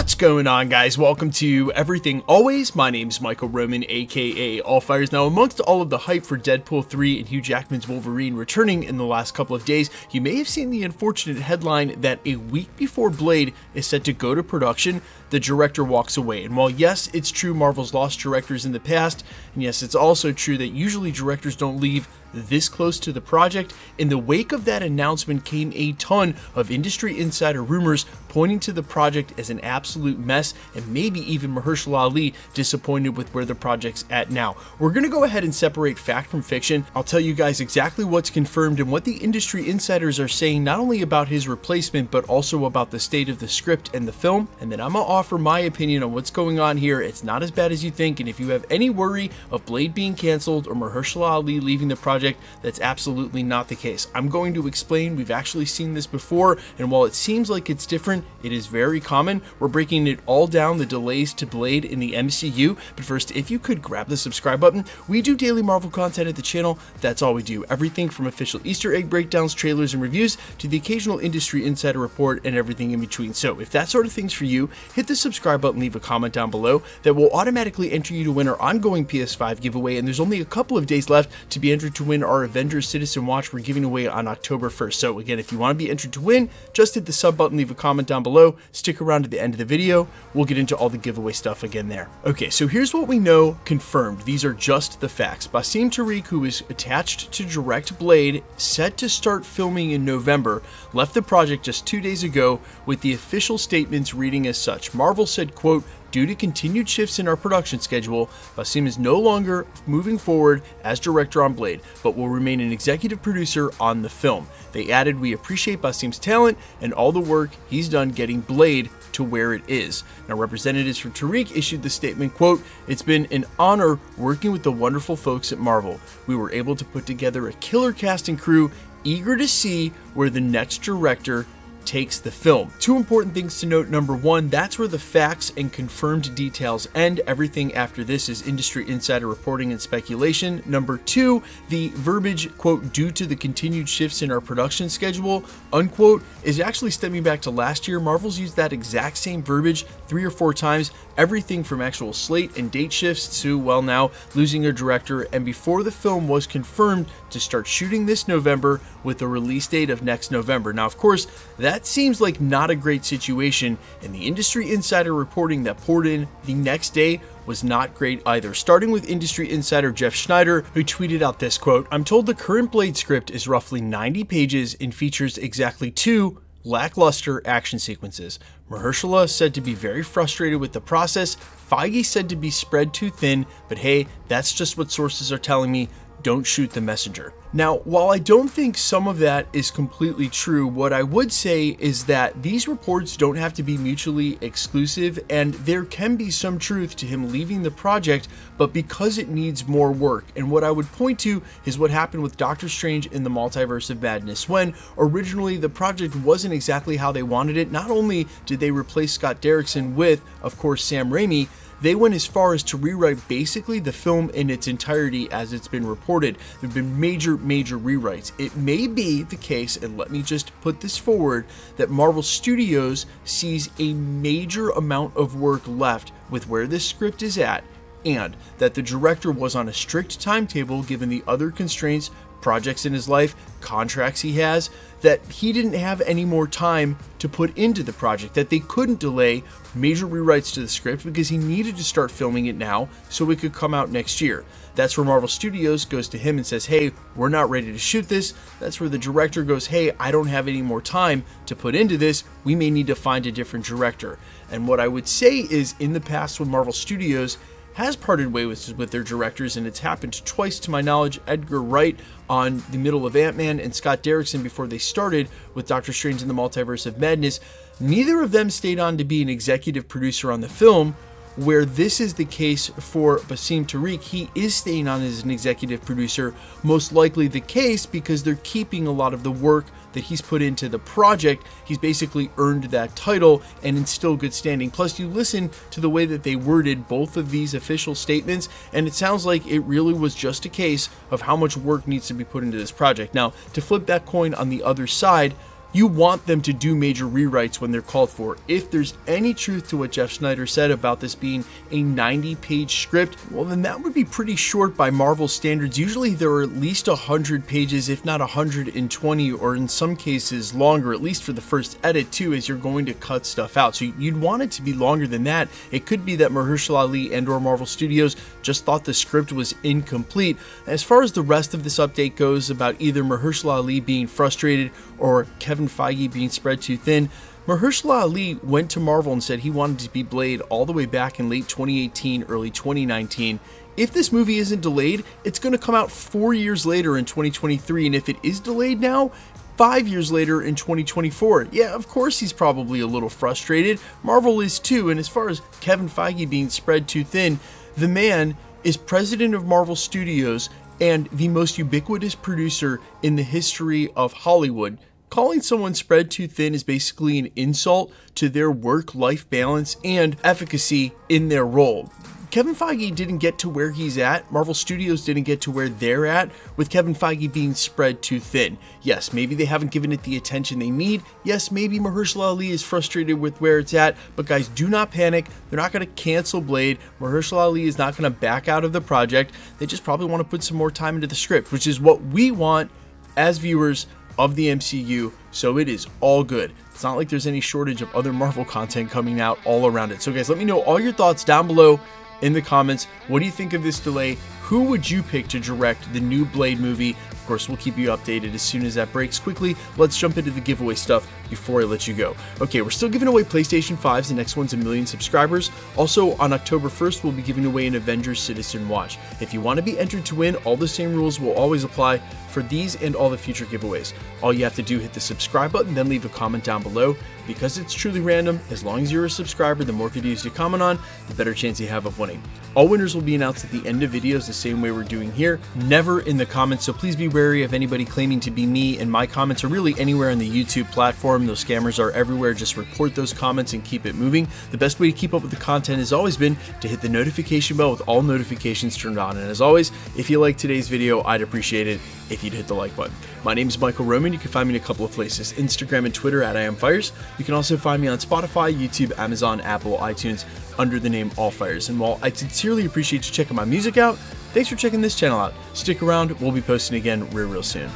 What's going on, guys? Welcome to Everything Always. My name's Michael Roman, aka Allfires. Now, amongst all of the hype for Deadpool 3 and Hugh Jackman's Wolverine returning in the last couple of days, you may have seen the unfortunate headline that a week before Blade is set to go to production, the director walks away. And while yes, it's true Marvel's lost directors in the past, and yes, it's also true that usually directors don't leave this close to the project, in the wake of that announcement came a ton of industry insider rumors pointing to the project as an absolute mess, and maybe even Mahershala Ali disappointed with where the project's at now. We're going to go ahead and separate fact from fiction. I'll tell you guys exactly what's confirmed and what the industry insiders are saying, not only about his replacement, but also about the state of the script and the film, and then I'm going to offer my opinion on what's going on here. It's not as bad as you think, and if you have any worry of Blade being canceled or Mahershala Ali leaving the project, that's absolutely not the case. I'm going to explain. We've actually seen this before, and while it seems like it's different, it is very common. We're breaking it all down, the delays to Blade in the MCU. But first, if you could grab the subscribe button. We do daily Marvel content at the channel. That's all we do. Everything from official Easter egg breakdowns, trailers, and reviews to the occasional industry insider report and everything in between. So if that sort of thing's for you, hit the subscribe button, leave a comment down below. That will automatically enter you to win our ongoing PS5 giveaway, and there's only a couple of days left to be entered to win our Avengers Citizen Watch we're giving away on October 1st. So again, if you want to be entered to win, just hit the sub button, leave a comment down below, stick around to the end of the video. We'll get into all the giveaway stuff again there. Okay, so here's what we know confirmed. These are just the facts. Basim Tariq, who is attached to direct Blade, set to start filming in November, left the project just 2 days ago with the official statements reading as such. Marvel said, quote, "Due to continued shifts in our production schedule, Basim is no longer moving forward as director on Blade, but will remain an executive producer on the film." They added, "We appreciate Basim's talent and all the work he's done getting Blade to where it is." Now, representatives from Tariq issued the statement, quote, "It's been an honor working with the wonderful folks at Marvel. We were able to put together a killer cast and crew, eager to see where the next director takes the film." Two important things to note. Number one, that's where the facts and confirmed details end. Everything after this is industry insider reporting and speculation. Number two, the verbiage, quote, "due to the continued shifts in our production schedule," unquote, is actually stemming back to last year. Marvel's used that exact same verbiage 3 or 4 times. Everything from actual slate and date shifts to, well, now losing a director, and before the film was confirmed to start shooting this November with a release date of next November. Now, of course, that seems like not a great situation, and the industry insider reporting that poured in the next day was not great either. Starting with industry insider Jeff Schneider, who tweeted out this quote, "I'm told the current Blade script is roughly 90 pages and features exactly 2 lackluster action sequences. Mahershala said to be very frustrated with the process. Feige said to be spread too thin, but hey, that's just what sources are telling me. Don't shoot the messenger." Now, while I don't think some of that is completely true, what I would say is that these reports don't have to be mutually exclusive, and there can be some truth to him leaving the project, but because it needs more work. And what I would point to is what happened with Doctor Strange in the Multiverse of Madness. When originally the project wasn't exactly how they wanted it, not only did they replace Scott Derrickson with, of course, Sam Raimi, they went as far as to rewrite basically the film in its entirety as it's been reported. There have been major rewrites. It may be the case, and let me just put this forward, that Marvel Studios sees a major amount of work left with where this script is at, and that the director was on a strict timetable given the other constraints, projects in his life, contracts he has, that he didn't have any more time to put into the project, that they couldn't delay major rewrites to the script because he needed to start filming it now so it could come out next year. That's where Marvel Studios goes to him and says, "Hey, we're not ready to shoot this." That's where the director goes, "Hey, I don't have any more time to put into this. We may need to find a different director." And what I would say is, in the past, when Marvel Studios has parted ways with their directors, and it's happened twice to my knowledge. Edgar Wright on the middle of Ant-Man and Scott Derrickson before they started with Doctor Strange in the Multiverse of Madness. Neither of them stayed on to be an executive producer on the film, where this is the case for Basim Tariq. He is staying on as an executive producer, most likely the case because they're keeping a lot of the work that he's put into the project. He's basically earned that title and in still good standing. Plus, you listen to the way that they worded both of these official statements, and it sounds like it really was just a case of how much work needs to be put into this project. Now, to flip that coin on the other side, you want them to do major rewrites when they're called for. If there's any truth to what Jeff Snyder said about this being a 90-page script, well then that would be pretty short by Marvel standards. Usually there are at least 100 pages, if not 120, or in some cases longer, at least for the first edit too, as you're going to cut stuff out. So you'd want it to be longer than that. It could be that Mahershala Ali and or Marvel Studios just thought the script was incomplete. As far as the rest of this update goes about either Mahershala Ali being frustrated or Kevin Feige being spread too thin, Mahershala Ali went to Marvel and said he wanted to be Blade all the way back in late 2018, early 2019. If this movie isn't delayed, it's going to come out 4 years later in 2023, and if it is delayed now, 5 years later in 2024. Yeah, of course he's probably a little frustrated. Marvel is too, and as far as Kevin Feige being spread too thin, the man is president of Marvel Studios and the most ubiquitous producer in the history of Hollywood. Calling someone spread too thin is basically an insult to their work-life balance and efficacy in their role. Kevin Feige didn't get to where he's at. Marvel Studios didn't get to where they're at with Kevin Feige being spread too thin. Yes, maybe they haven't given it the attention they need. Yes, maybe Mahershala Ali is frustrated with where it's at, but guys, do not panic. They're not going to cancel Blade. Mahershala Ali is not going to back out of the project. They just probably want to put some more time into the script, which is what we want as viewers of the MCU, so it is all good. It's not like there's any shortage of other Marvel content coming out all around it. So guys, let me know all your thoughts down below in the comments. What do you think of this delay? Who would you pick to direct the new Blade movie? Of course, we'll keep you updated as soon as that breaks. Quickly, let's jump into the giveaway stuff before I let you go. Okay, we're still giving away PlayStation 5s. The next one's 1 million subscribers. Also, on October 1st, we'll be giving away an Avengers Citizen Watch. If you want to be entered to win, all the same rules will always apply for these and all the future giveaways. All you have to do, hit the subscribe button, then leave a comment down below. Because it's truly random, as long as you're a subscriber, the more videos you comment on, the better chance you have of winning. All winners will be announced at the end of videos the same way we're doing here, never in the comments, so please be wary of anybody claiming to be me in my comments or really anywhere on the YouTube platform. Those scammers are everywhere. Just report those comments and keep it moving. The best way to keep up with the content has always been to hit the notification bell with all notifications turned on. And as always, if you liked today's video, I'd appreciate it if you'd hit the like button. My name is Michael Roman. You can find me in a couple of places, Instagram and Twitter at IamFires. You can also find me on Spotify, YouTube, Amazon, Apple, iTunes under the name AllFires. And while I sincerely appreciate you checking my music out, thanks for checking this channel out. Stick around, we'll be posting again real soon.